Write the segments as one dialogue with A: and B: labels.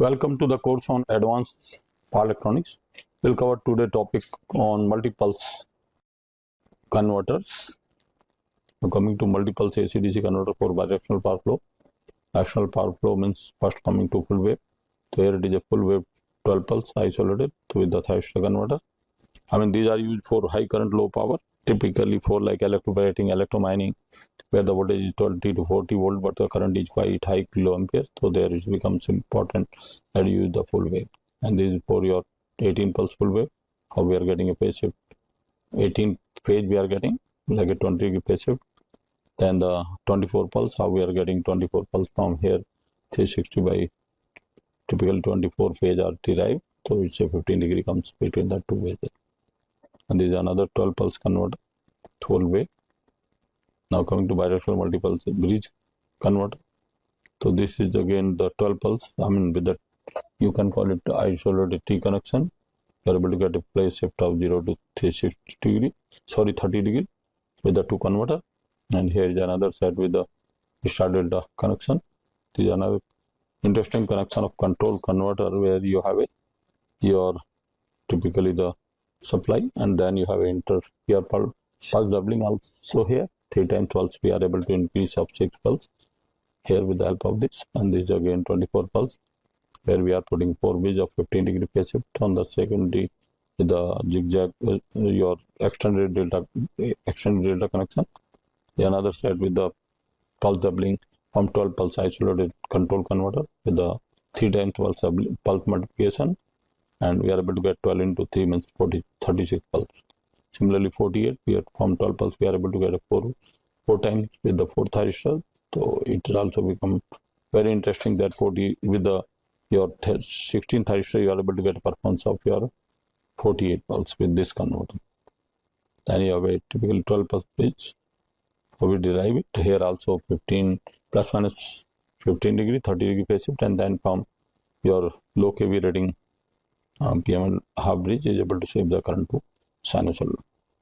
A: Welcome to the course on advanced power electronics. We'll cover today topic on multipulse converters. Now coming to multipulse AC/DC converter for bidirectional power flow. Directional power flow means first coming to full wave. So here it is a full wave 12 pulse isolated with the thyristor converter. These are used for high current, low power, typically for like electroplating, electromining, where the voltage is 20 to 40 volt, but the current is quite high kilo ampere. So there it becomes important that you use the full wave. And this is for your 18 pulse full wave. How we are getting a phase shift? 18 phase we are getting like a 20 degree phase shift. Then the 24 pulse, how we are getting 24 pulse from here, 360 by typical 24 phase are derived. So it's a 15 degree comes between the two phases. And this is another 12 pulse converter, full wave. Now coming to bidirectional multipulse bridge converter. So this is again the 12 pulse. With that you can call it isolated T connection. You are able to get a phase shift of 0 to 30 degree with the two converter. And here is another side with the star delta connection. This is another interesting connection of control converter where you have your typically the supply, and then you have your pulse doubling also here. 3 times pulse we are able to increase of 6 pulse here with the help of this. And this is again 24 pulse where we are putting 4 bridge of 15 degree phase shift on the secondary with the zigzag your extended delta connection. The another side with the pulse doubling from 12 pulse isolated control converter with the 3 times pulse multiplication, and we are able to get 12 into 3 means 36 pulse. Similarly 48 we are from 12 pulse we are able to get a 4 times with the 4 thyristor. So it has also become very interesting that 40 with your 16 thyristor you are able to get a performance of your 48 pulse with this converter. Then you have a typical 12 pulse bridge. How we derive it? Here also 15 plus minus 15 degree 30 degree phase shift, and then from your low kV rating PM half bridge is able to save the current to sinusoidal.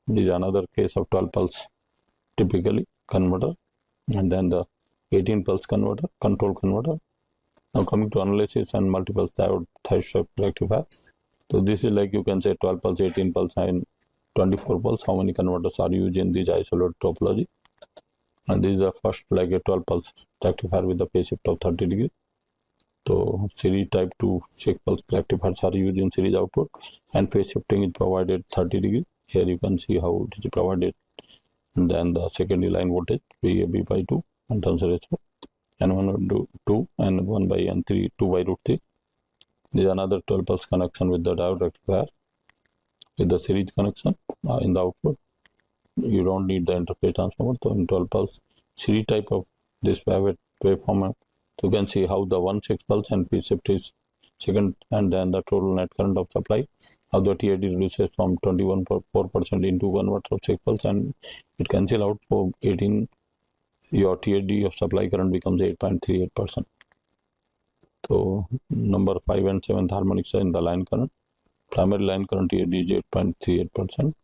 A: This is another case of 12 pulse typically converter, and then the 18 pulse converter, control converter. Now coming to analysis and multipulse diode thyristor rectifier. So this is like you can say 12 pulse, 18 pulse and 24 pulse. How many converters are used in this isolated topology? And this is the first like a 12 pulse rectifier with the phase shift of 30 degree. So series type 2 6 pulse rectifiers are used in series output, and phase shifting is provided 30 degree. Here you can see how it is provided. And then the secondary line voltage VAB by 2 and turns ratio N1 by 2 and 1 by N3 2 by root 3. This is another 12 pulse connection with the diode rectifier with the series connection in the output. You don't need the interface transformer. So in 12 pulse series type of this waveform, you can see how the 1 6 pulse and phase shift is second, and then the total net current of supply, how the TAD reduces from 21.4% into converter of 6 pulse, and it cancel out for 18. Your TAD of supply current becomes 8.38%. So number 5 and 7th harmonics are in the line current. Primary line current TAD is 8.38%.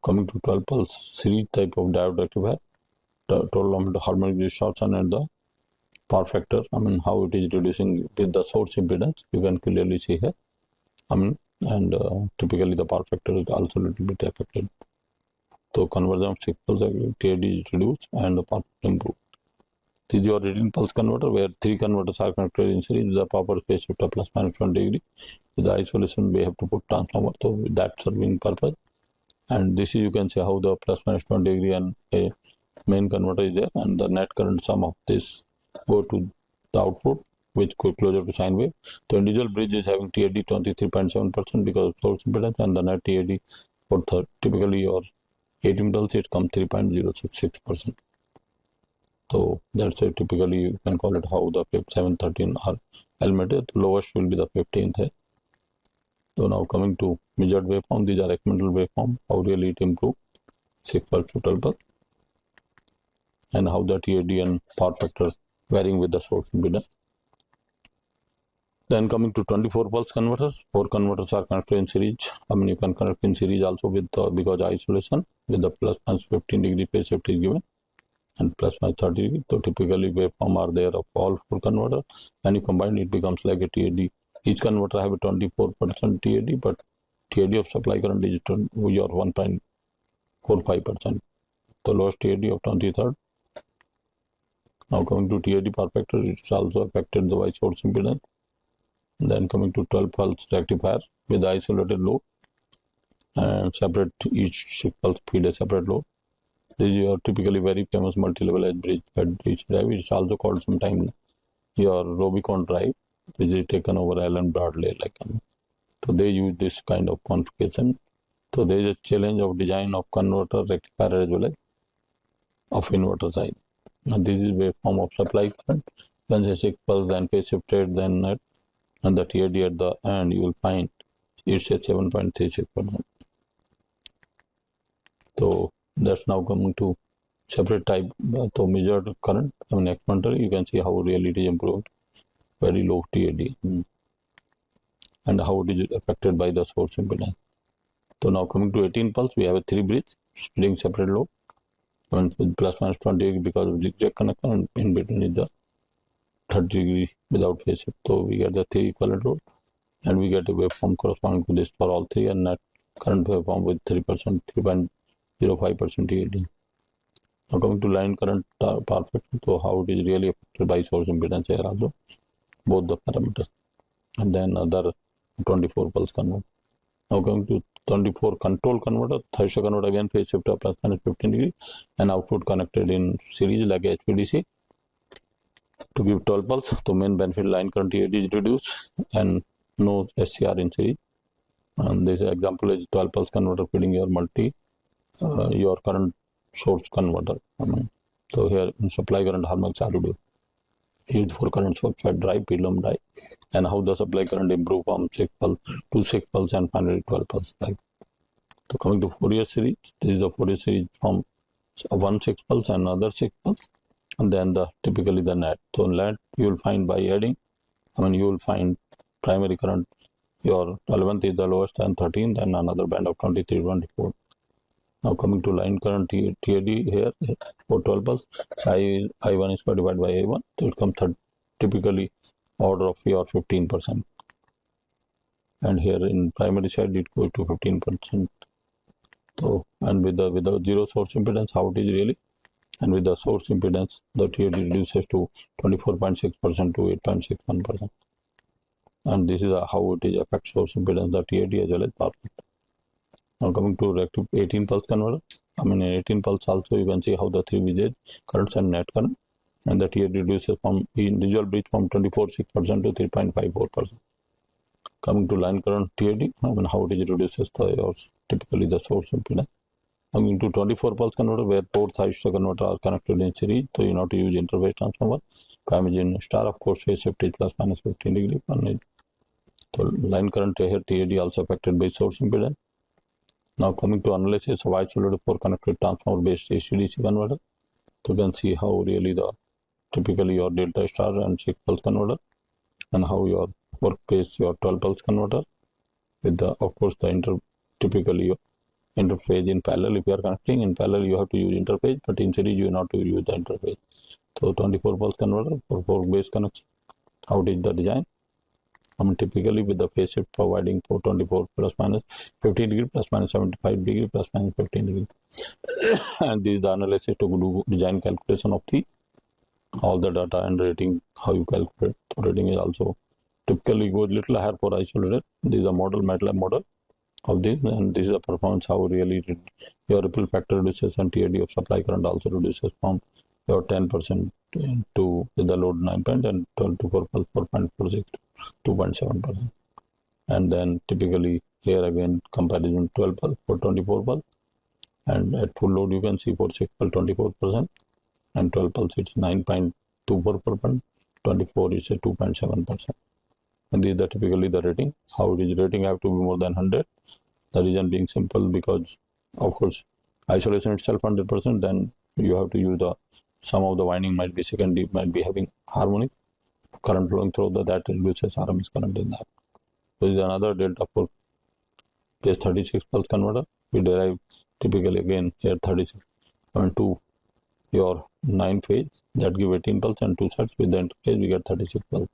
A: Coming to 12 pulse series type of diode rectifier, total amount of harmonic distortion and the power factor, how it is reducing with the source impedance, you can clearly see here. Typically the power factor is also a little bit affected. So conversion of 6 pulse TAD is reduced and the power factor improved. This is your 18 pulse converter where 3 converters are connected in series with the proper phase shift of plus minus 20 degree. With the isolation we have to put transformer, so with that serving purpose. And this is you can see how the plus minus 20 degree and a main converter is there, and the net current sum of this go to the output which go closer to sine wave. The individual bridge is having TAD 23.7% because of source impedance, and the net TAD for typically your 18 pulse it comes 3.066%. So that's it. Typically you can call it how the 7 13 are elemented. The lowest will be the 15th here. So now coming to measured waveform, these are experimental waveform, how really it improve 6 pulse to 12 pulse, and how the TAD and power factor varying with the source impedance. Then coming to 24 pulse converters, 4 converters are connected in series. You can connect in series also with because isolation with the plus minus 15 degree phase shift is given. and plus minus 30 degree. So typically waveform are there of all four converter. When you combine, it becomes like a TAD. Each converter have a 24% TAD, but TAD of supply current is your 1.45%. The lowest TAD of 23rd. Now coming to TAD power factor, it's also affected by source impedance. Then coming to 12 pulse rectifier with isolated load and separate, each pulse feed a separate load. This is your typically very famous multi-level edge bridge fed bridge drive. It's also called sometimes your Rubicon drive, which is taken over Allen Bradley. So they use this kind of configuration. So there is a challenge of design of converter, rectifier as well as of inverter side. And this is waveform of supply current. Then say 6 pulse, then phase shifted, then net, and the TAD at the end you will find it's at 7.36%. So that's now coming to separate type. So measured current, experimental, you can see how really it is improved. Very low TAD, and how it is affected by the source impedance. So now coming to 18 pulse, we have a 3 bridge splitting separate load, with plus minus 20 degree because of zigzag connection, and in between is the 30 degree without phase shift. So we get the 3 equivalent load, and we get a waveform corresponding to this for all 3, and net current waveform with 3%, 3.05% TAD. Now coming to line current power factor, so how it is really affected by source impedance here also, both the parameters. And then other 24 pulse converter. Now coming to 24 control converter, thyristor converter, again phase shift of plus minus 15 degree, and output connected in series like HVDC to give 12 pulse. So main benefit, line current TAD is reduced and no SCR in series. And this example is 12 pulse converter feeding your your current source converter. So here in supply current harmonic चालू used for current source fed drive, PWM drive, and how the supply current improve from 6 pulse to 6 pulse and finally 12 pulse drive. So coming to Fourier series, this is a Fourier series from one 6 pulse and another 6 pulse, and then typically the net. So net you will find by adding, you will find primary current, your 11th is the lowest, and 13th, then another band of 23, 24. Now coming to line current TAD here for 12 pulse, I1 is divided by I1, so it comes typically order of your 15%. And here in primary side it goes to 15%. So, and with the zero source impedance, how it is really, and with the source impedance, the TAD reduces to 24.6% to 8.61%. And this is how it is affect source impedance, the TAD as well as power factor. Now coming to 18 pulse converter, in 18 pulse also you can see how the 3 bridges currents and net current, and the TAD reduces from individual bridge from 24.6% to 3.54%. Coming to line current TAD, how it is reduces typically the source impedance. Coming to 24 pulse converter, where both thyristor converter are connected in series, so you have to use interface transformer. Imagine star, of course, phase shift is plus minus 15 degree. So line current here TAD also affected by source impedance. Now coming to analysis of isolated 4 connected transformer based AC/DC converter, so you can see how really typically your delta star and 6 pulse converter, and how your work pays your 12 pulse converter with of course typically your interface in parallel. If you are connecting in parallel, you have to use interface, but in series you not to use the interface. So 24 pulse converter for 4 base connection. How it is the design? Typically with the phase shift providing 424 plus minus 15 degree plus minus 75 degree plus minus 15 degree. And this is the analysis to do design calculation of all the data and rating, how you calculate. So rating is also typically goes little higher for isolated. This is a model, MATLAB model of this, and this is a performance how really your ripple factor reduces, and TAD of supply current also reduces from your 10% to with the load 9 point and 12 to 4.46 to 2.7%. And then typically here again comparison 12 pulse for 24 pulse, and at full load you can see for 6 pulse 24%, and 12 pulse it's 9.24%, 24 is a 2.7%. And these are typically the rating. How it is rating have to be more than 100. The reason being simple, because of course isolation itself 100%, then you have to use some of the winding might be secondary, might be having harmonic current flowing through that reduces RMS current in that. So this is another delta for case 36 pulse converter. We derive typically again here 36.2 your 9 phase that give 18 pulse and 2 sets. With the interphase we get 36 pulse.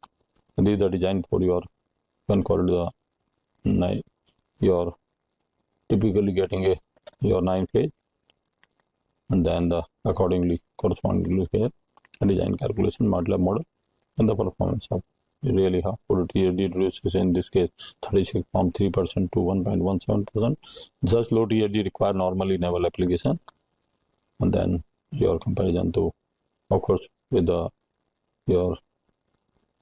A: And this is the design for your, you can call it the 9, your typically getting your 9 phase, and then the accordingly correspondingly here design calculation MATLAB model and the performance of really how for THD reduces in this case 36 from 3% to 1.17%. Such low THD require normally naval application, and then your comparison to, of course, with the your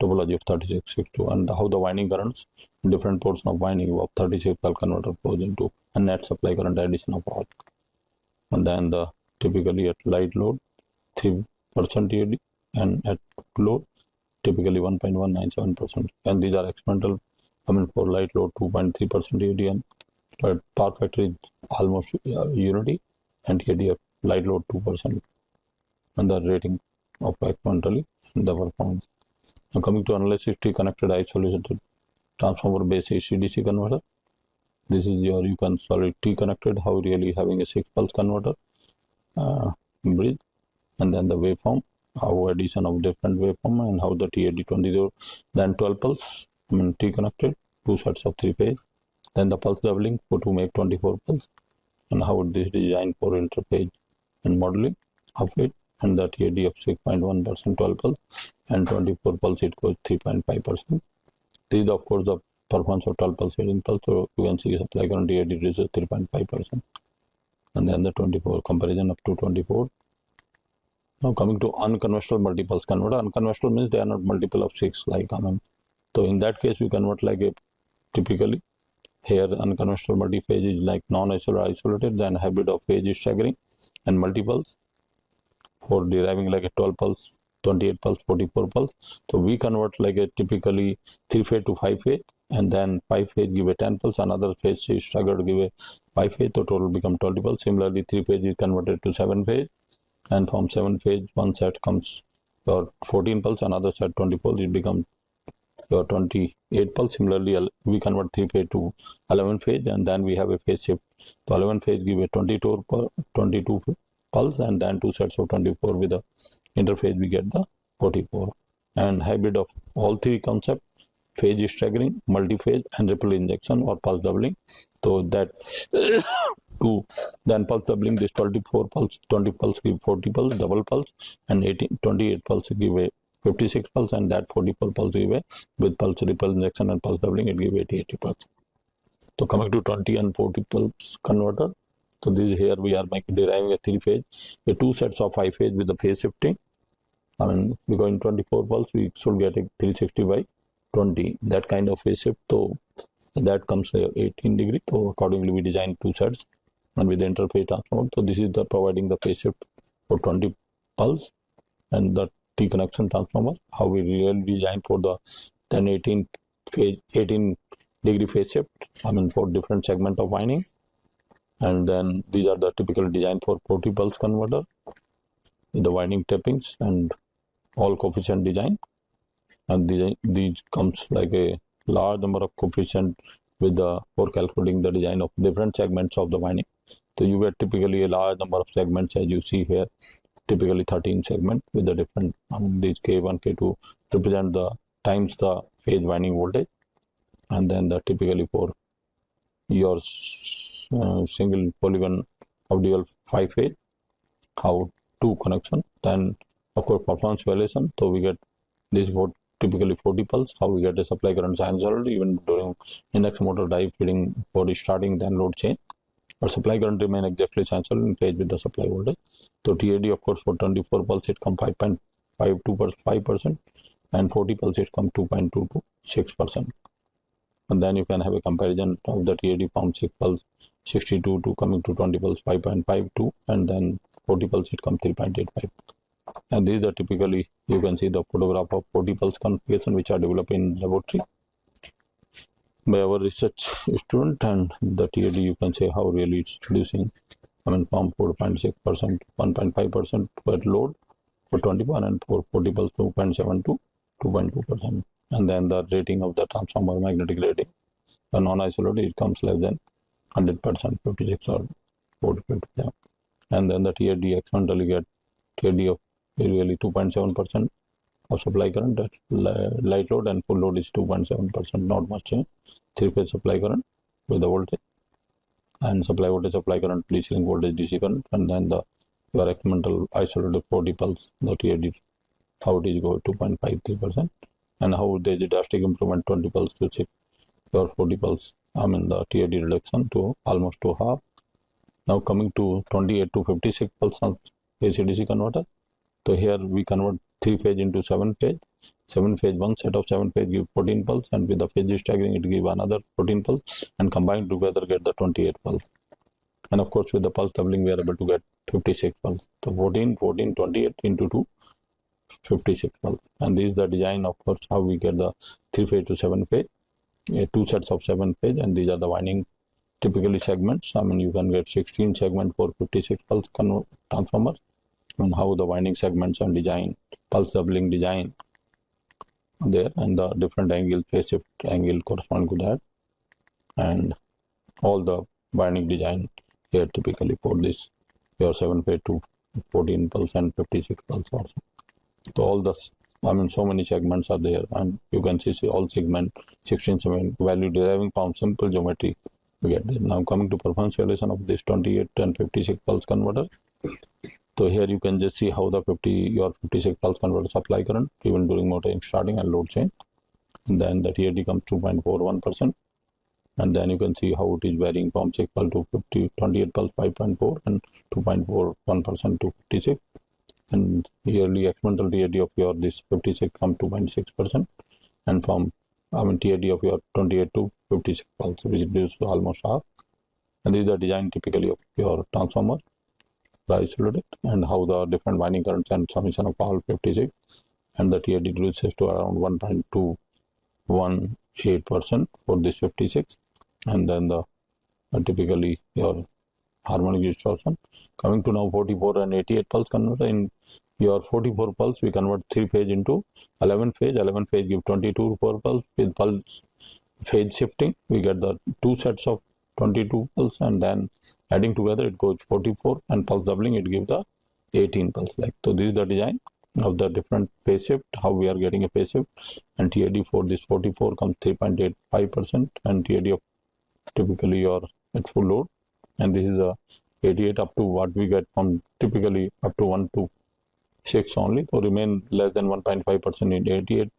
A: topology of 3662 and how the winding currents, different portion of winding of 36 pulse converter flows into a net supply current addition of all. And then the typically at light load 3% THD and at load typically 1.197%. And these are experimental. For light load 2.3% THD, and but power factor is almost unity, and THD at light load 2%. And the rating of experimentally and the performance. Now coming to analysis, T-connected isolated transformer based AC/DC converter. This is your, you can solid T-connected, how really having a 6 pulse converter bridge, and then the waveform, how addition of different waveform, and how the THD 20, then 12 pulse, T-connected, 2 sets of 3 phase, then the pulse doubling to make 24 pulse, and how this design for interphase and modeling of it, and the THD of 6.1% 12 pulse, and 24 pulse it goes 3.5%. This is of course the performance of 12 pulse 18 pulse, so you can see supply current THD reduces 3.5%, and then the 24 comparison up to 24. Now coming to unconventional multipulse converter. Unconventional means they are not multiple of 6 like common. So in that case we convert like a typically here unconventional multiphase is like non-isolated, then hybrid of phase staggering and multipulse for deriving like a 12 pulse, 28 pulse, 44 pulse. So we convert like a typically 3 phase to 5 phase, and then 5 phase give a 10 pulse, another phase is staggered give a 5 phase, so total become 20 pulse. Similarly 3 phase is converted to 7 phase, and from 7 phase one set comes your 14 pulse, another set 20 pulse, it becomes your 28 pulse. Similarly we convert 3 phase to 11 phase, and then we have a phase shift. So 11 phase give a 22 pulse, and then 2 sets of 24 with the interphase we get the 44. And hybrid of all 3 concepts, phase staggering, multi-phase, and ripple injection or pulse doubling. So that to then pulse doubling, this 24 pulse, 20 pulse give 40 pulse, double pulse, and 28 pulse give a 56 pulse, and that 44 pulse give a with pulse ripple injection and pulse doubling it give 80 pulse. So coming to 20 and 40 pulse converter. So this here we are deriving a 3 phase, a 2 sets of 5 phase with the phase shifting. Because in 24 pulse we should get a 360 by 20, that kind of phase shift. So that comes 18 degree. So accordingly we design 2 sets and with the interphase transformer. So this is the providing the phase shift for 20 pulse and the T connection transformer. How we really design for the then 18 degree phase shift. For different segment of winding. And then these are the typical design for 40 pulse converter with the winding tappings and all coefficient design. And these comes like a large number of coefficient with the for calculating the design of different segments of the winding. So you get typically a large number of segments as you see here, typically 13 segments with the different these K1, K2 represent the times the phase winding voltage, and then the typically for your single polygon of dual 5 phase, how 2 connection, then of course performance evaluation. So we get this for typically 40 pulse, how we get a supply current sinusoidal even during induction motor drive feeding for starting then load change, but supply current remain exactly sinusoidal in phase with the supply voltage. So TAD of course for 24 pulse it come 5.5%, and 40 pulse it come 2.2 to 6%. And then you can have a comparison of the TAD from 6 pulse 62 to coming to 20 pulse 5.52, and then 40 pulse it comes 3.85. And these are typically, you can see the photograph of 40 pulse configuration which are developed in laboratory by our research student, and the TAD you can say how really it's reducing from 4.6% 1.5% per load for 21, and for 40 pulse 2.7 to 2.2%. And then the rating of the transformer magnetic rating, the non-isolated it comes less than 100%, 56 or 40%. And then the TAD experimentally get TAD of really 2.7% of supply current. That light load and full load is 2.7%, not much change. Three-phase supply current with the voltage and supply voltage, supply current, DC link voltage, DC current, and then the your experimental isolated 40 pulse, the TAD, how it is go 2.53%, and how there is a drastic improvement 20 pulse to 6 or 40 pulse. I mean the TAD reduction to almost to half. Now coming to 28 to 56 pulse AC/DC converter. So here we convert 3-phase into 7-phase. 7-phase, one set of 7-phase give 14 pulse, and with the phase staggering it give another 14 pulse, and combined together get the 28 pulse. And of course with the pulse doubling we are able to get 56 pulse. So 14, 14, 28 into 2, 56 pulse. And this is the design, of course, how we get the 3-phase to 7-phase. 2 sets of 7-phase, and these are the winding typically segments. I mean you can get 16 segment for 56 pulse transformer, and how the winding segments and design, pulse doubling design there, and the different angle, phase shift angle correspond to that, and all the winding design here typically for this your 7-phase to 14 pulse and 56 pulse also. So all the, I mean so many segments are there, and you can see all segment 16 segment value deriving from simple geometry we get there. Now coming to performance evaluation of this 28 and 56 pulse converter. So here you can just see how the 56 pulse converter supply current even during motoring starting and load change, and then the TAD comes 2.41%, and then you can see how it is varying from 6 pulse to 28 pulse 5.4 and 2.41% to 56, and yearly experimental TAD of your this 56 comes 2.6%, and from TAD of your 28 to 56 pulse, which is almost half. And this is the design typically of your transformer isolated, and how the different winding currents and summation of all 56, and the TAD reduces to around 1.218% for this 56, and then the typically your harmonic distortion. Coming to now 44 and 88 pulse converter. In your 44 pulse we convert 3-phase into 11-phase. 11-phase give 22 4 pulse. With pulse phase shifting we get the 2 sets of 22 pulse, and then adding together it goes 44, and pulse doubling it gives the 18 pulse. Like, so this is the design of the different phase shift, how we are getting a phase shift, and TAD for this 44 comes 3.85%, and TAD of typically your at full load, and this is the 88 up to what we get from typically up to 1 to 6 only, so remain less than 1.5% in 88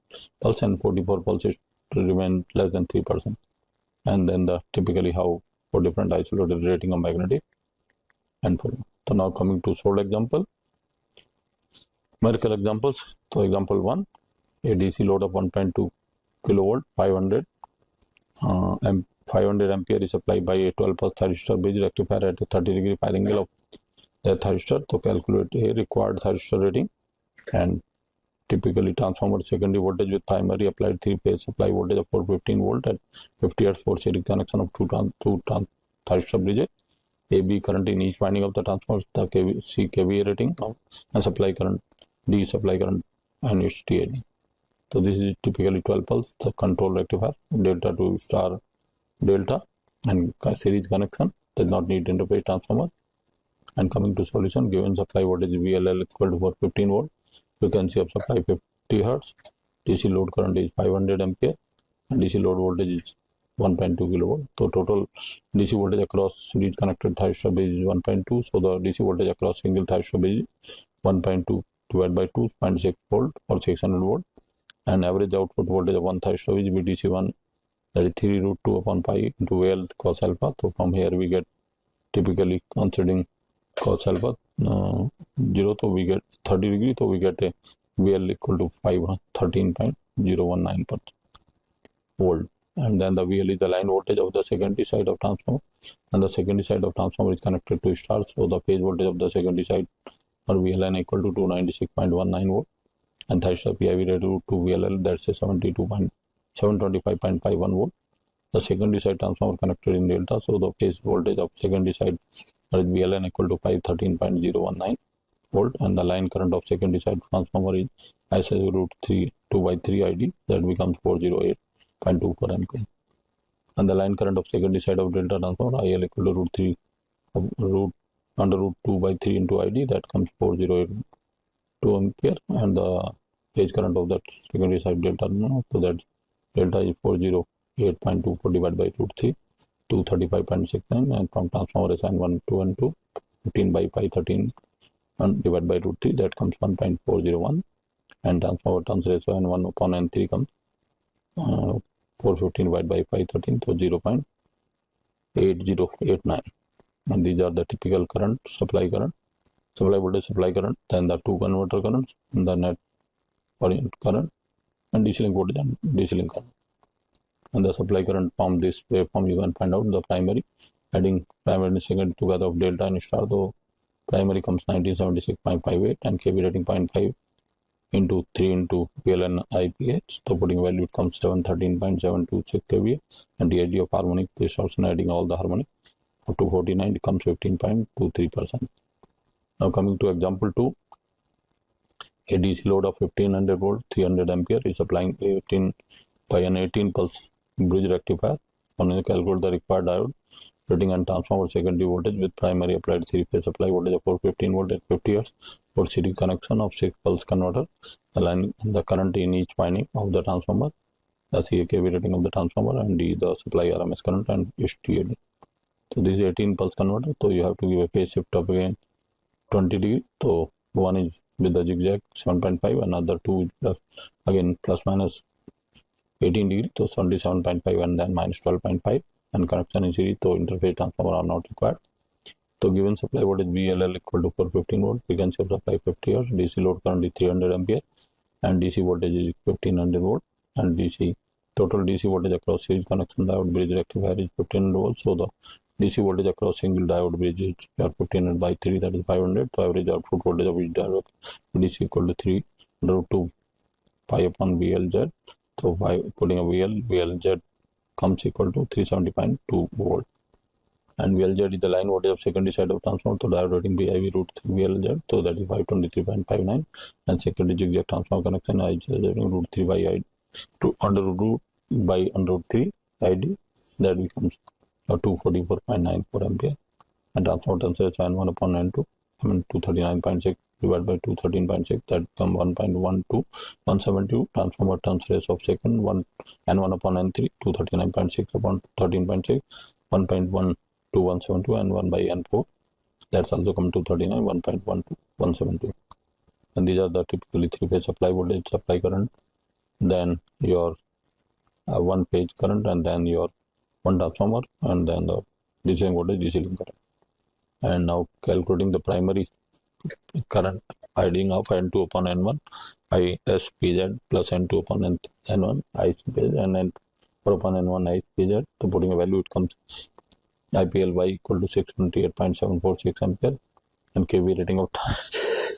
A: pulse, and 44 pulses to remain less than 3%. And then the typically how for different isolated rating of magnetic and for. So now coming to sold example, numerical examples. So example 1, a DC load of 1.2 kilovolt 500 ampere is supplied by a 12 pulse thyristor bridge rectifier at a 30-degree fire angle of the thyristor. So calculate a required thyristor rating, and typically transformer secondary voltage with primary applied 3-phase supply voltage of 415 volt at 50 Hz for series connection of two thyristor bridges. AB current in each winding of the transformer, the kVA rating of, and supply current, D supply current, and its TAD. So this is typically 12 pulse, the control rectifier, delta to star delta, and series connection, does not need interface transformer. And coming to solution, given supply voltage VLL equal to 415 volt, frequency of supply 50 Hz, DC load current is 500 ampere, and DC load voltage is 1.2 kilovolt. So total DC voltage across series connected thyristor bridge is 1.2. So the DC voltage across single thyristor bridge is 1.2 divided by 2.6 volt or 600 volt, and average output voltage of one thyristor bridge VDC1, that is 3 root 2 upon pi into VL cos alpha. So from here we get typically considering cos alpha 0, so we get 30 degree, so we get a VL equal to 13.019 volt, and then the VL is the line voltage of the secondary side of transformer, and the secondary side of transformer is connected to star, so the phase voltage of the secondary side or VLN equal to 296.19 volt, and thyristor PIV rated to VLL, that's a 725.51 volt. The secondary side transformer connected in delta, so the phase voltage of secondary side or VLN equal to 513.019 volt, and the line current of secondary side transformer is as root 2 by 3 ID, that becomes 408.24 ampere, and the line current of secondary side of delta transformer IL equal to root under root 2 by 3 into ID, that comes 408 2 ampere, and the phase current of that secondary side delta, so that delta is 408.24 divided by root 3, 235.69, and from transformer SN1 to N2, 15 by 513 and divided by root 3, that comes 1.401, and transformer turns ratio N1 upon N3 comes 415 divided by 513, so 0.8089. And these are the typical current, supply voltage, supply current, then the two converter currents, the net orient current, and DC link voltage and DC link current. And the supply current from this waveform you can find out the primary, adding primary and secondary together of delta and star. So primary comes 1976.58 and kV rating 0.5 into 3 into VLN IPH. So putting value it comes 713.726 kVA, and the idea of harmonic distortion adding all the harmonic up to 49 it comes 15.23%. Now coming to example 2, a DC load of 1500 volt 300 ampere is applying 18 by an 18 pulse bridge rectifier. One is calculate the required diode rating and transformer secondary voltage with primary applied 3-phase supply voltage of 415 volt at 50 Hz for series connection of 6 pulse converter, aligning the current in each winding of the transformer, the CAKV rating of the transformer, and the supply RMS current and STAD. So this is 18 pulse converter, so you have to give a phase shift of again 20 degree. So one is with the zigzag 7.5, another two again plus minus 18 degree, so 77.5 and then minus 12.5, and connection in series, so interface transformer are not required. So given supply voltage VLL equal to 415 volt, frequency of supply 50 Hz, DC load current is 300 ampere, and DC voltage is 1500 volt, and total DC voltage across series connection diode bridge rectifier is 1500 volts. So the DC voltage across single diode bridge is 1500 by 3, that is 500. So average output voltage of each diode DC equal to 3 root 2 pi upon VLZ. So by putting a VLZ comes equal to 370.2 volt, and VLZ is the line voltage of secondary side of transformer. So diode rating BIV root 3 VLZ, so that is 523.59, and secondary zigzag transformer connection I root 3 by I to under root by under root 3 ID, that becomes 244.94 ampere, and transformer turns ratio N1 upon N2, 239.6 divided by 213.6, that become 1.12172. Transformer turns ratio of second N1 upon N3, 239.6 upon 13.6, 1.12172, and 1 by N4, that's also come to 39, 1.12172. And these are the typically 3-phase supply voltage, supply current, then your 1-phase current, and then your 1 transformer, and then the DC link voltage, DC link current. And now calculating the primary current, adding of N2 upon N1 ISPZ plus N2 upon N1 ISPZ and N4 upon N1 ISPZ. So putting a value it comes IPLY equal to 628.746 ampere, and KV rating of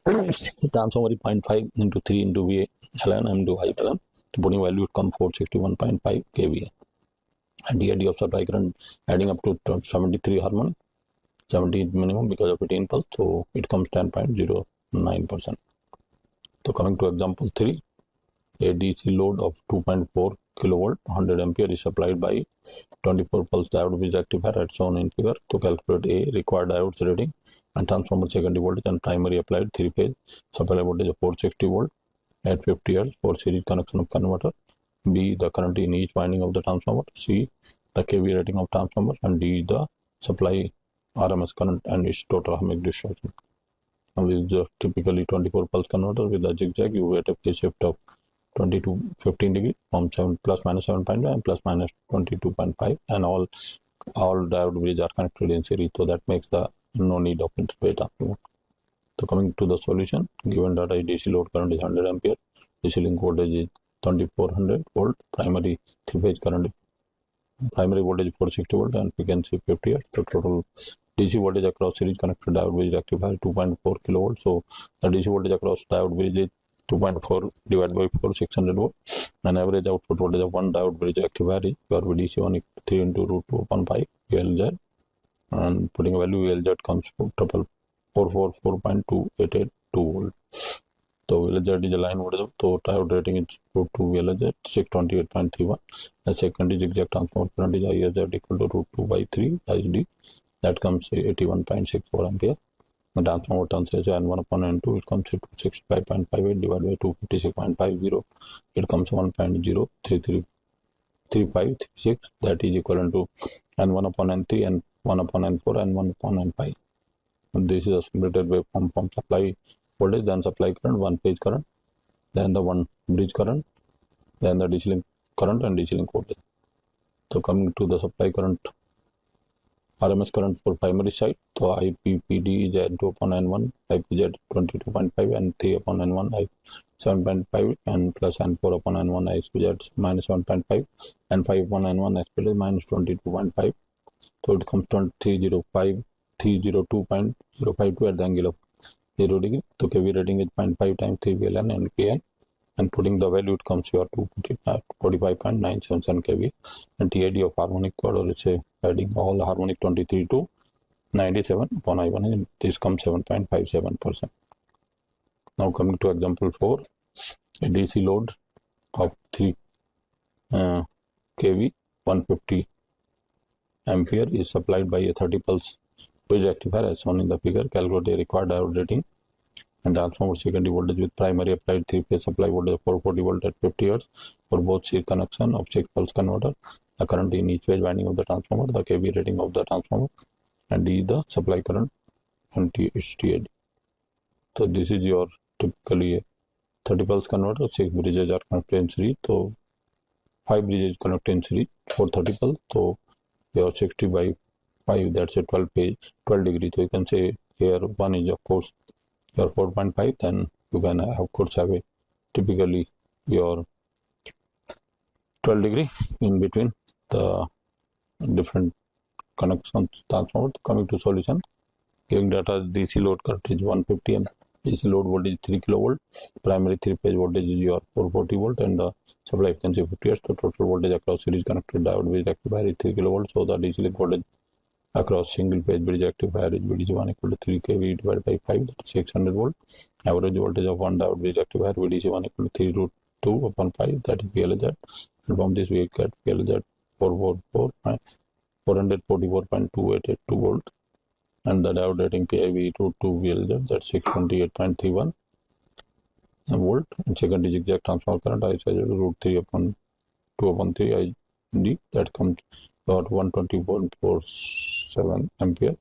A: transformer is 0.5 into 3 into VLN into ILN. So putting value it comes 461.5 kVA, and the idea of supply current adding up to 73 harmonic, 70 minimum because of 18 pulse, so it comes 10.09%. So coming to example 3, a DC load of 2.4 kilovolt 100 ampere is supplied by 24 pulse diode bridge rectifier as shown in figure. To calculate A, required diodes rating and transformer secondary voltage and primary applied 3-phase supply voltage of 460 volt at 50 Hz for series connection of converter. B, the current in each winding of the transformer. C, the kV rating of transformer, and D, the supply RMS current and its total harmonic distortion. Now this is typically 24 pulse converter with a zigzag. You get a phase shift of 20 to 15 degree from 7 plus minus 7.5 and plus minus 22.5, and all diode bridges are connected in series, so that makes the no need of interface transformer. So coming to the solution, given that a DC load current is 100 ampere, DC link voltage is 2400 volt, primary 3-phase current, primary voltage 460 volt, and frequency 50 Hz. The total DC voltage across series connected diode bridge rectifier 2.4 kilovolt. So the DC voltage across diode bridge is 2.4 divided by 4, 600 volt, and average output voltage of one diode bridge rectifier is your VDC1 equal to 3 into root 2 upon pi VLZ, and putting a value VLZ comes to 444.2882 volt. So VLZ is a line voltage, so diode rating is root 2 VLZ 628.31, and secondary zigzag transformer current is ISZ equal to root 2 by 3 ISD, that comes 81.64 ampere, the transformer turns as N1 upon N2, it comes to 265.58 divided by 256.50, it comes 1.0333536, that is equivalent to N1 upon N3 and 1 upon N4 and 1 upon N5. And this is a simulated waveform from supply voltage, then supply current, one phase current, then the one bridge current, then the DC link current and DC link voltage. So coming to the supply current, RMS current for primary side, so IPPD is N2 upon N1, IPZ 22.5 and 3 upon N1, I 7.5 and plus N4 upon N1, IPZ minus 1.5 and 5 upon N1, IPZ minus 22.5. So it comes to 302.052 at the angle of 0 degree. So KV rating is 0.5 times 3 VLN and KN. And putting the value, it comes here to 45.977 kV, and TID of harmonic cord, or let's say adding all the harmonic 23 to 97 upon I1, and this comes 7.57%. Now coming to example 4, a DC load of 3 kV 150 ampere is supplied by a 30 pulse bridge rectifier as shown in the figure. Calculate the required diode rating and transformer secondary voltage with primary applied 3-phase supply voltage of 440 volt at 50 Hz for both series connection of 6 pulse converter, the current in each phase winding of the transformer, the kV rating of the transformer, and D the supply current and THTAD. So this is your typically a 30 pulse converter, 6 bridges are connected in series, so 5 bridges connected in series for 30 pulse, so your 60 by 5, that's a 12 degree. So you can say here one is of course your 4.5, then you can of course have a typically your 12 degree in between the different connections transformer. Coming to solution, giving data DC load current is 150 amp, DC load voltage 3 kilovolt, primary 3-phase voltage is your 440 volt, and the supply frequency 50 Hz. The total voltage across series connected diode bridge rectifier is 3 kilovolt, so the DC link voltage across single phase bridge rectifier is VDC1 equal to 3 kV divided by 5, that is 600 volt. Average voltage of one diode bridge rectifier VDC1 equal to 3 root 2 upon 5, that is PLZ. And from this we get PLZ 444.288 volt, and the diode rating PIV root 2 VLZ, that's 628.31 volt. And second is exact transformer current, I said root 3 upon 2 upon 3 ID, that comes about 120.47 ampere,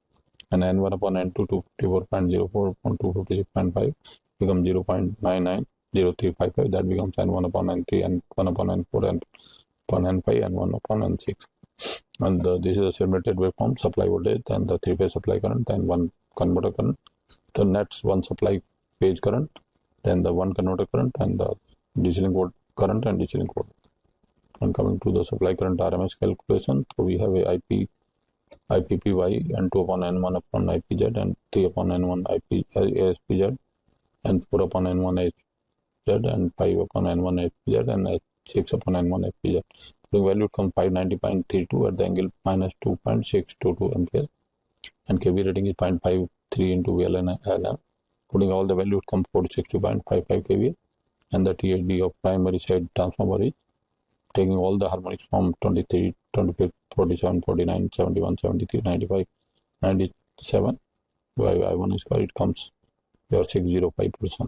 A: and N1 upon N2 254.04 upon 256.5 becomes 0.990355, that becomes N1 upon N3 and 1 upon N4 and upon N5 and 1 upon N6. And this is a simulated waveform, supply voltage, then the 3-phase supply current, then one converter current, the next one supply phase current, then the one converter current, and the DC link volt current and DC link voltage. And coming to the supply current RMS calculation, so we have a IPPY N2 upon N1 upon IPZ and 3 upon N1 ASPZ and 4 upon N1 HZ and 5 upon N1 HZ and 6 upon N1 FPZ. The value comes 590.32 at the angle minus 2.622 ampere, and KV rating is 0.53 into VLN. Putting all the values come 460.55 kV, and the THD of primary side transformer is taking all the harmonics from 23, 25, 47, 49, 71, 73, 95, 97 by I1 square, it comes your 605%. So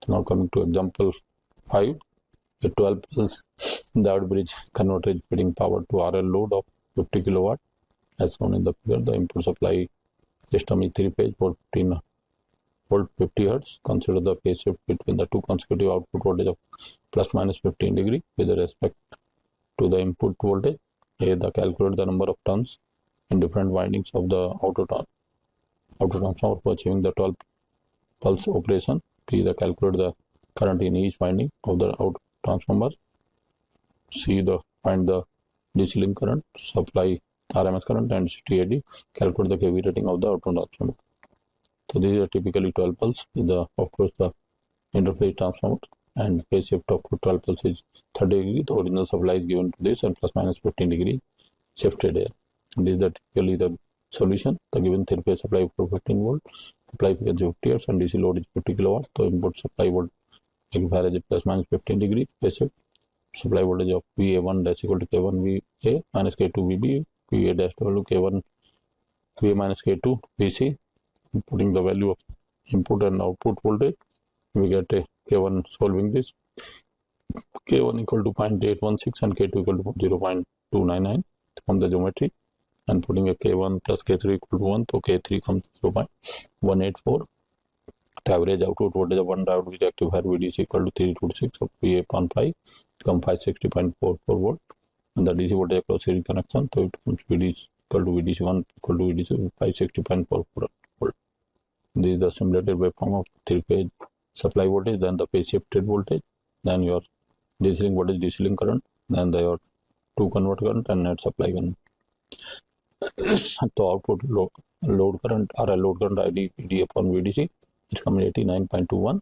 A: now coming to example 5, a 12 pulse diode bridge converter is feeding power to RL load of 50 kilowatt as shown in the figure. The input supply system is 3-phase 415 volt 50 Hz. Consider the phase shift between the two consecutive output voltage of plus minus 15 degree with respect to the input voltage. A, the calculate the number of turns in different windings of the auto transformer for achieving the 12 pulse operation. B, the calculate the current in each winding of the auto transformer. C, the find the DC link current, supply RMS current, and TAD. Calculate the KV rating of the auto transformer. So these are typically 12 pulse with the of course the interface transformer, and phase shift of 12 pulse is 30 degree. The original supply is given to this and plus minus 15 degree shifted here. This is typically the solution. The given three-phase supply for 15 volt, supply frequency 50 Hz, and DC load is 50 kilowatt. So input supply volt rectifier is plus minus 15 degree phase shift. Supply voltage of VA1 dash equal to K1 VA minus K2 VB, VA dash equal to K1 VA minus K2 VC, putting the value of input and output voltage, we get a K1 solving this. K1 equal to 0.816 and K2 equal to 0.299 from the geometry, and putting a K1 plus K3 equal to 1, so K3 comes 0.184. The average output voltage of one diode with rectifier VDC equal to 3 √6 of PA upon pi, become 560.44 volt, and the DC voltage across series connection, so it comes VDC equal to VDC1 equal to VDC 560.44 volt. This is the simulated waveform of three-phase supply voltage, then the phase shifted voltage, then your DC link voltage, DC link current, then your two converter current and net supply current. So output load current or a load current ID PD upon VDC is coming 89.21,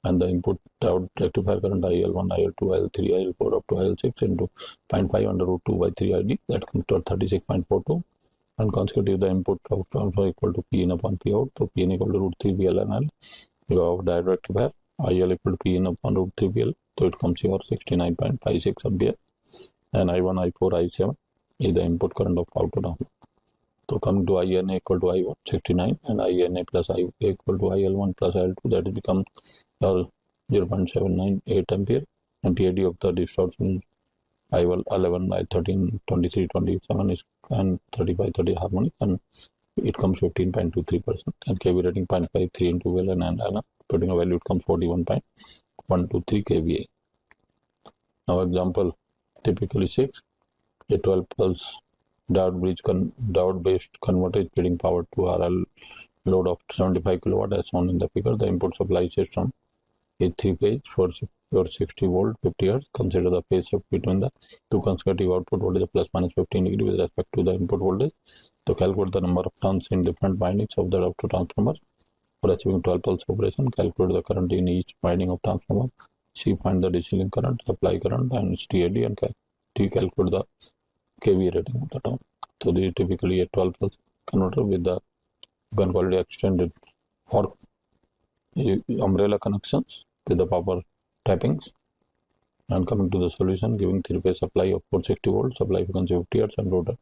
A: and the input diode rectifier current IL1, IL2, IL3, IL4 up to IL6 into 0.5 under root 2 by 3 ID, that comes to 36.42, and consequently the input output equal to P in upon P out, so P in equal to root 3 BL and L. You have diode rectifier IL equal to P in upon root 3 BL, so it comes here 69.56 ampere, and I1, I4, I7 is the input current of output. So coming to INA equal to I1 69, and INA plus I equal to IL1 plus IL2, that is becomes 0.798 ampere, and TID of the distortion I11, I13, 23, 27 is and 35, 30 harmonic, and it comes 15.23%, and kV rating 0.53 into L and N, putting a value it comes 41.123 kVA. Now example typically 6, a 12 pulse diode based converter is feeding power to RL load of 75 kilowatt as shown in the figure. The input supply system is 3-phase for your 60 volt 50 Hz. Consider the phase shift between the two consecutive output voltage of plus minus 15 degree with respect to the input voltage. So calculate the number of turns in different windings of the auto transformer. For achieving 12 pulse operation, calculate the current in each winding of transformer. C, find the DC link current, supply current, and TID, and D, calculate the kVA rating of the term. So this is typically a 12 pulse converter with the, you can call it extended or umbrella connections with the power tappings. And coming to the solution, giving three-phase supply of 460 volts, supply frequency 50 Hz, and rotor.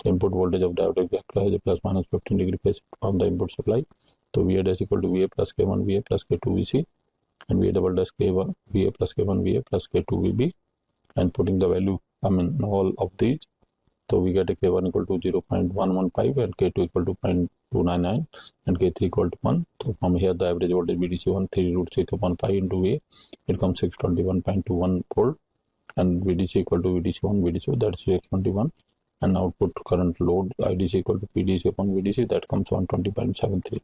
A: The input voltage of diode rectifier is plus minus 15 degree phase from the input supply. So VA dash equal to VA plus K1 VA plus K2 VC, and VA double dash K1 VA plus K1 VA plus K2 VB, and putting the value all of these. So we get a K1 equal to 0.115 and K2 equal to 0.299 and K3 equal to 1. So from here the average voltage VDC1 3 √6 upon pi into VA, it comes 621.21 volt, and VDC equal to VDC1 VDC, that's 621, and output current load IDC equal to PDC upon VDC, that comes 120.73.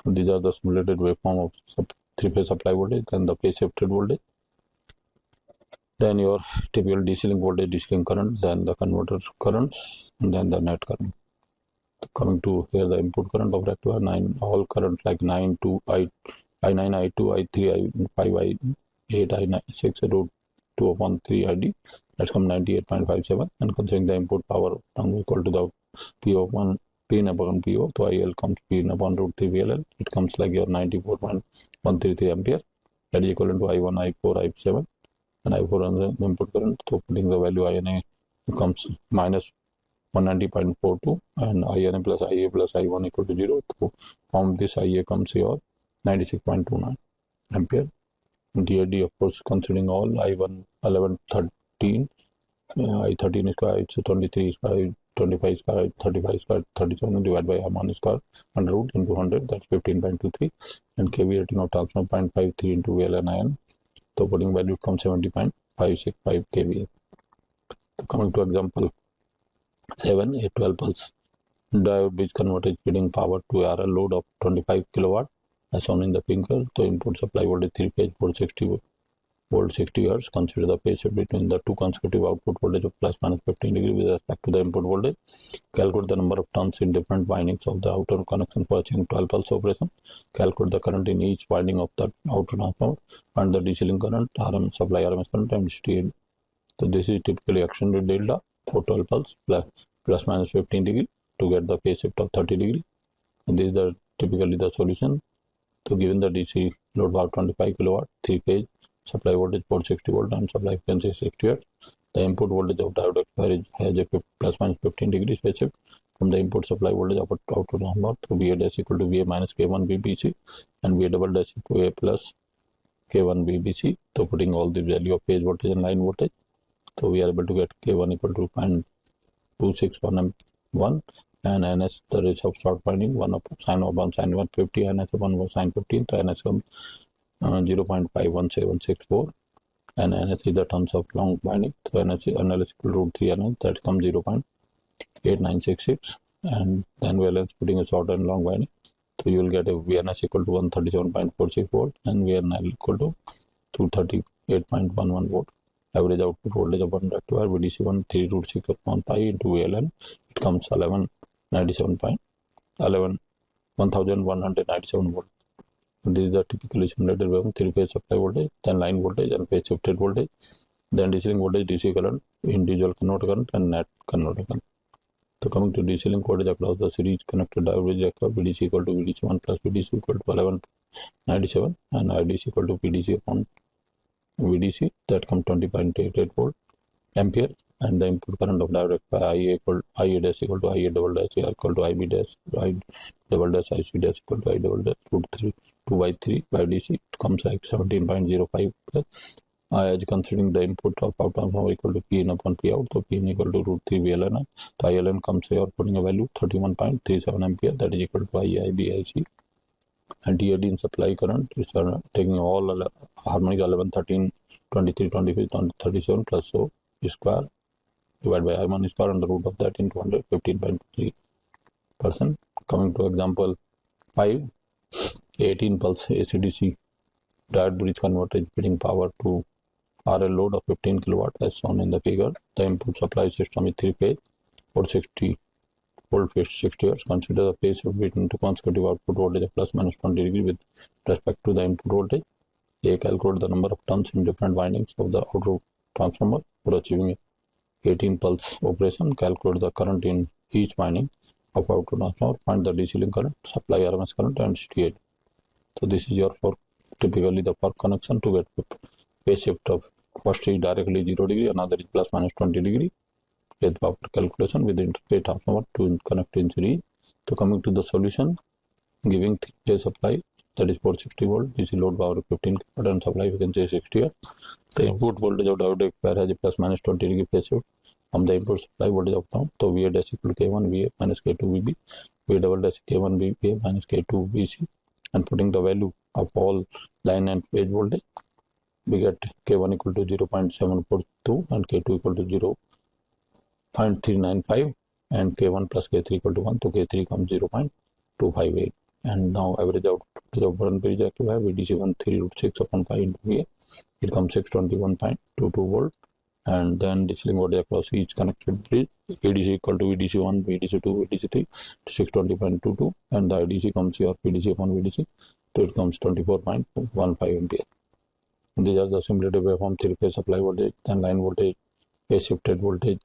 A: These are the simulated waveform of three-phase supply voltage and the phase shifted voltage. Then your typical DC link voltage, DC link current, then the converter currents, and then the net current. Coming to here, the input current of rectifier 9, all current like 9 to I9, I2, I3, I5, I8, I6, root 2 upon 3 ID, that's come 98.57, and considering the input power equal to the P of 1, P in upon PO, so IL comes P in upon root 3 VLL, it comes like your 94.133 ampere, that is equivalent to I1, I4, I7, and I4 on the input current. So putting the value INA comes minus 190.42, and INA plus IA plus I1 equal to 0. So from this IA comes your 96.29 ampere. DID, of course, considering all I1, 11, 13, I13 square, it's 23 square, 25 square, 35 square, 37 divided by M1 square under root into 100, that's 15.23, and kV rating of transformer 0.53 into VLN. So putting value comes 70.565 kVA. So coming to example 7, a 12 pulse diode bridge converter is feeding power to a RL load of 25 kilowatt as shown in the figure. So input supply voltage 3-phase 460 volt 60 Hz. Consider the phase shift between the two consecutive output voltage of plus minus 15 degree with respect to the input voltage. Calculate the number of turns in different windings of the outer connection for achieving 12 pulse operation. Calculate the current in each winding of the outer transformer, and the DC link current, RMS supply RMS current, and TID. So this is typically extended delta for 12 pulse plus minus 15 degree to get the phase shift of 30 degree. And this is typically the solution. So given the DC load power 25 kilowatt, 3-phase supply voltage 460 volt and supply frequency 60 Hz, The input voltage of diode rectifier has a plus minus 15 degrees phase shift from the input supply voltage of output transformer. So VA dash equal to VA minus K1 VBC and VA double dash equal to A plus K1 VBC. So putting all the value of phase voltage and line voltage, so we are able to get K1 equal to 0.261 and NS the ratio of short winding 1 upon sine 150 NS upon 1 sine 15. So NS comes 0.51764 and NS is the terms of long winding. So NS is equal to root 3 NS, that comes 0.8966 and then valence putting a short and long winding. So you will get a VNS equal to 137.46 volt and VNL equal to 238.11 volt. Average output voltage of one rectifier VDC1 3 root 6 upon pi into VLN, it comes 1197 volt. This is the typically simulated wave, 3-phase supply voltage, then line voltage and phase shifted voltage, then DC link voltage, DC current, individual converter current and net converter current. So coming to DC link voltage across the series connected diode reactor, VDC equal to VDC1 plus VDC equal to 1197 and IDC equal to PDC upon VDC, that comes 20.88 volt ampere, and the input current of direct by IA dash equal to IA double dash equal to IB dash I double dash IC dash equal to I double dash root 3 2 by 3 by DC, it comes like 17.05 plus. As considering the input of out transformer equal to P in upon P out, so P in equal to root 3 VLN, so ILN comes here putting a value 31.37 ampere, that is equal to IIB IC. And TAD in supply current is taking all harmonic 11, 13, 23, 25, 37 plus so square divided by I1 square under root of that into 100, 15.3%. Coming to example 5, 18 pulse AC/DC diode bridge converter is feeding power to RL load of 15 kilowatt as shown in the figure. The input supply system is 3-phase or 60 volt phase 60 Hz. Consider the phase shift between two consecutive output voltage of plus minus 20 degree with respect to the input voltage. A, calculate the number of turns in different windings of the output transformer for achieving 18 pulse operation. Calculate the current in each winding of output transformer. Find the DC link current, supply RMS current and STAD. So this is your for typically the per connection to get phase shift of first is directly 0 degree, another is plus minus 20 degree. With power calculation with the interface transformer to connect in series. So coming to the solution, giving 3-phase supply, that is 460 volt, DC load power 15 kilowatt and supply we can say 60 Hz. The input voltage of diode rectifier has a plus minus 20 degree phase shift from the input supply voltage of down. So VA dash equal to K1 VA minus K2 VB, VA double dash K1 VA minus K2 VC, and putting the value of all line and phase voltage, we get K1 equal to 0.742 and K2 equal to 0.395 and K1 plus K3 equal to 1, so K3 comes 0.258. And now average output of one bridge rectifier VDC1 3 root 6 upon 5 into VA, it comes 621.22 volt. And then DC link voltage across each connected bridge, VDC equal to VDC1, VDC2, VDC3 to 620.22, and the IDC comes here VDC upon VDC, so it comes 24.15 ampere. These are the simulated waveform, 3-phase supply voltage, then line voltage, phase shifted voltage,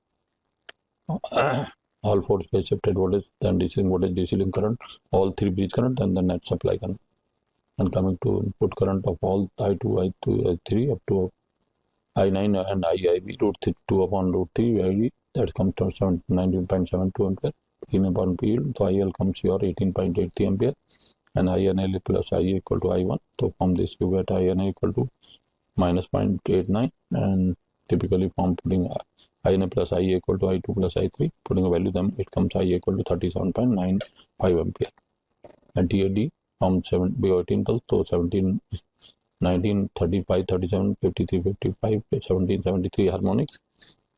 A: all 4 phase shifted voltage, then DC link voltage, DC link current, all 3 bridge current, and the net supply current. And coming to input current of all I2, I2, I3 up to I9 and IIB root 2 upon root 3 IB, that comes to 19.72 ampere in upon P yield. So IL comes here 18.83 ampere and INL plus IA equal to I1. So from this you get INA equal to minus 0.89 and typically from putting INA plus IA equal to I2 plus I3, putting a value them, it comes IA equal to 37.95 ampere. And TAD from 18 pulse, so 17 is 19, 35, 37, 53, 55, 17, 73 harmonics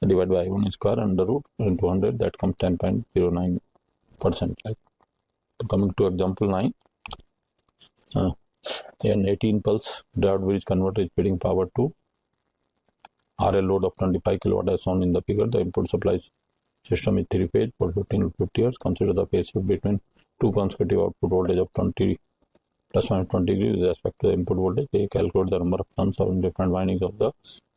A: divided by I1 square under root into 100, that comes 10.09%. Like. So coming to example 9, an 18 pulse diode bridge converter is feeding power to RL load of 25 kilowatt as shown in the figure. The input supply system is 3-phase for 15 to 50 Hz. Consider the phase shift between two consecutive output voltage of 20 plus minus 20 degree with respect to the input voltage. They calculate the number of turns of different windings of the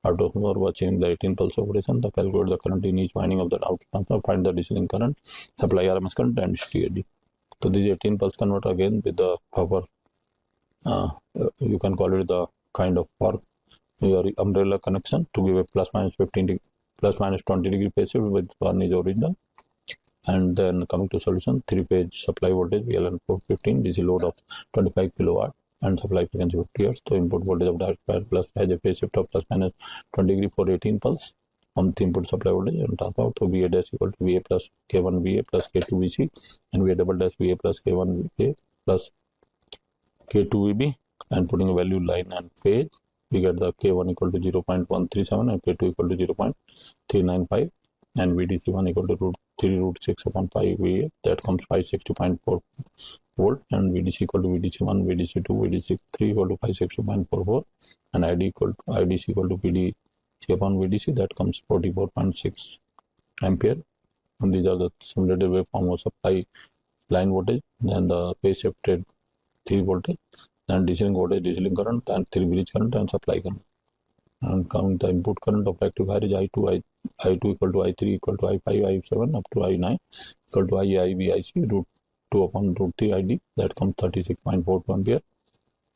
A: output transformer achieving the 18 pulse operation. They calculate the current in each winding of the output transformer, find the DC link current, supply RMS current and STAD. So this 18 pulse converter again with the power, you can call it the kind of power your umbrella connection to give a plus minus 15 plus minus 20 degree phase shift with one is original. And then coming to solution, 3-phase supply voltage VLN 415, DC load of 25 kilowatt and supply frequency 50 Hz. So input voltage of dash plus has a phase shift of plus minus 20 degree for 18 pulse on the input supply voltage and transfer. So VA dash equal to VA plus K1 VA plus K2 VC and VA double dash VA plus K1 VA plus K2 VB, and putting a value line and phase, we get the K1 equal to 0.137 and K2 equal to 0.395 and VDC1 equal to 3 root 6 upon 5 VA, that comes 560.4 volt, and VDC equal to VDC1, VDC2, VDC3 equal to 560.44 and IDC equal to VDC upon VDC, that comes 44.6 ampere. And these are the simulated waveform of supply line voltage, then the phase shifted 3 voltage, then DC link voltage, DC link current, then 3 bridge current and supply current. And count the input current of rectifier is I2 equal to I3 equal to I5, I7 up to I9 equal to IA, IB, IC root 2 upon root 3 ID, that comes 36.42 ampere.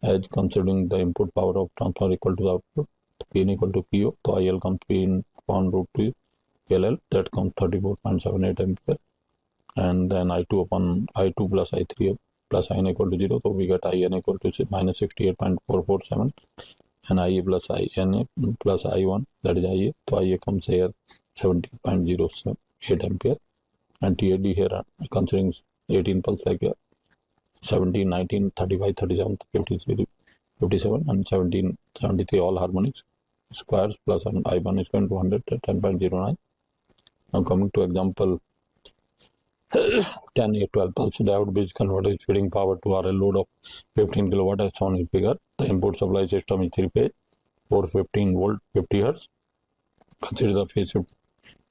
A: As considering the input power of transformer equal to the output, Pn equal to PO, so IL comes P upon root 2 LL, that comes 34.78 ampere. And then I2 upon I2 plus I3 plus IN equal to 0, so we get IN equal to minus 68.447 and IA plus IN plus I1, that is IA, so IA comes here 17.08 ampere. And TAD here considering 18 pulse like 17, 19, 35, 37, 53, 57 and 17, 73 all harmonics squares plus I1 is going to 100 10.09. Now coming to example 10 A12 pulse diode bridge converter is feeding power to RL load of 15 kilowatt as shown in figure. The input supply system is 3-phase 415 volt 50 Hz. Consider the phase shift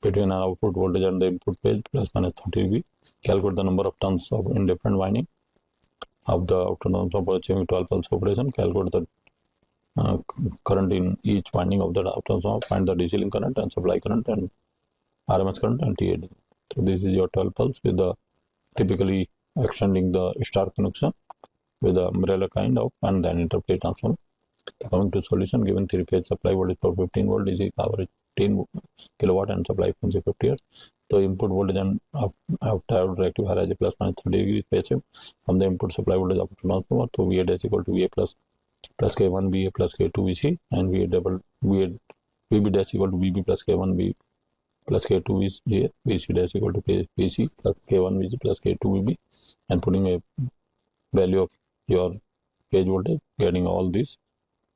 A: between an output voltage and the input phase plus minus 30 degree. Calculate the number of turns of indifferent winding of the outer turns of achieving 12 pulse operation. Calculate the current in each winding of the outer turns. Find the DC link current and supply current and RMS current and TAD. So this is your 12 pulse with the typically extending the star connection with the umbrella kind of and then interface transformer. Coming to solution, given 3-phase supply voltage for 15 volt, DC power is 10 kilowatt and supply frequency 50 Hz. The input voltage and after rectifier has a plus minus 30 degrees phase shift from the input supply voltage up to transformer. So VA dash equal to VA plus K1 VA plus K2 VC and VB dash equal to VB plus K1 VB plus K2 VC, VC dash equal to VC plus K1 VC plus K2 VB, and putting a value of your phase voltage, getting all this,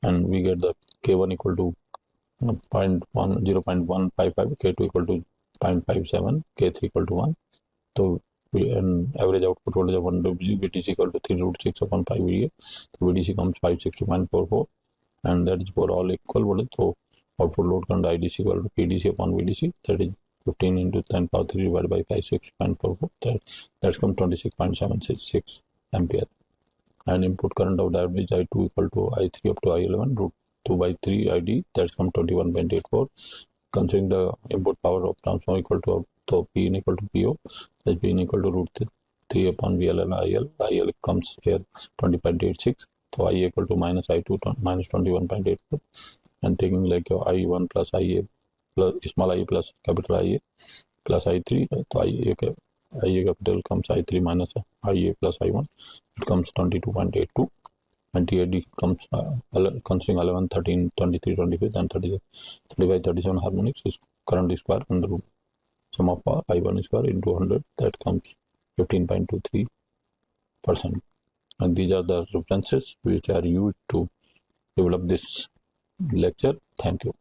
A: and we get the K1 equal to 0.155, K2 equal to 0.57, K3 equal to 1. So an average output voltage of 1 WG, VDC equal to 3 root 6 upon 5 VA. So VDC comes 560.44 and that is for all equal voltage. So output load current IDC equal to PDC upon VDC, that is 15 into 10 power 3 divided by 560.44, that's come 26.766 ampere. And input current of diode is I2 equal to I3 up to I11 root 2 by 3 ID, that's come 21.84. Considering the input power of transformer equal to, so Pin equal to PO, that Pin equal to root 3 upon VL, IL comes here 20.86, so I equal to minus I2 minus 21.84. And taking like I1 plus IA plus small I plus capital IA plus I3, so IA capital comes I3 minus IA plus I1, it comes 22.82, and TAD comes considering 11, 13, 23, 25 and 35, 37 harmonics is current square under root sum of power I1 square into 100, that comes 15.23%. And these are the references which are used to develop this lecture. Thank you.